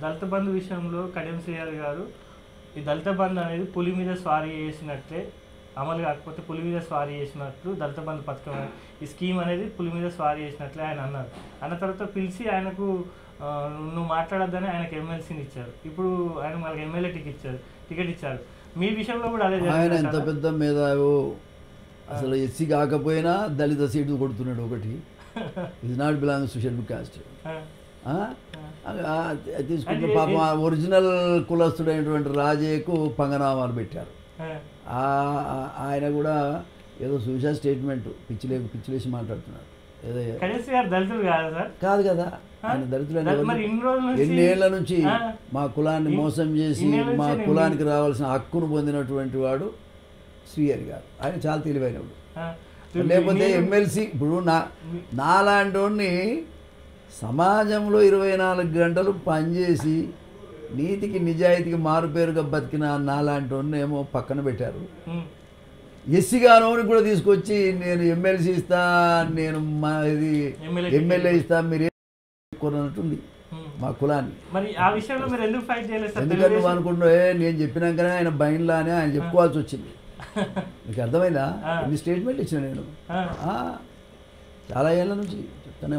దళిత బంధు విషయంలో కడియం శ్రీహరి గారు ఈ దళిత బంధు అనేది పులి మీద స్వారీ చేసినట్లే అమలు కాకపోతే పులి మీద స్వారీ చేసినట్లు దళిత బంధు పథకం ఈ స్కీమ్ అనేది పులి మీద స్వారీ చేసినట్లే ఆయన అన్నారు. అన్న తర్వాత పిలిచి ఆయనకు నువ్వు మాట్లాడొద్దని ఆయనకు ఎమ్మెల్సీని ఇచ్చారు. ఇప్పుడు ఆయన మనకి ఎమ్మెల్యే టికెట్ ఇచ్చారు. మీ విషయంలో కూడా అదే ఆయన ఎంత పెద్ద మేధావో అసలు ఎస్సీ కాకపోయినా దళిత సీటు కొడుతున్నాడు ఒకటి. Is not belongs to schedule caste. తీసుకుంటే పాపం ఒరిజినల్ కులస్తుడైనటువంటి రాజేకు పంగనామాలు పెట్టారు. ఆయన కూడా ఏదో సూసైడ్ స్టేట్మెంట్ పిచ్చిలేసి మాట్లాడుతున్నాడు. కాదు కదా, ఆయన దళితులు ఎన్నేళ్ల నుంచి మా కులాన్ని మోసం చేసి మా కులానికి రావాల్సిన హక్కును పొందినటువంటి వాడు శ్రీహరి గారు. ఆయన చాలా తెలివైనవాడు. లేకపోతే ఎమ్మెల్సీ ఇప్పుడు నాలాంటి వాడిని సమాజంలో 24 గంటలు పనిచేసి నీతికి నిజాయితీకి మారుపేరుగా బతికిన నాలాంటి వాడిని ఏమో పక్కన పెట్టారు. ఎస్సీగానోని కూడా తీసుకొచ్చి నేను ఎమ్మెల్సీ ఇస్తా, నేను మా ఇది ఎమ్మెల్యే ఇస్తా, మీరు కొన్నట్టుంది మా కులాన్ని. ఎందుకంటే నువ్వు అనుకుంటున్నావు నేను చెప్పినాకనే ఆయన బయన్లా అని ఆయన చెప్పుకోవాల్సి వచ్చింది. నీకు అర్థమైందా? ఎన్ని స్టేట్మెంట్ ఇచ్చిన నేను చాలా ఏళ్ళ నుంచి చెప్తానే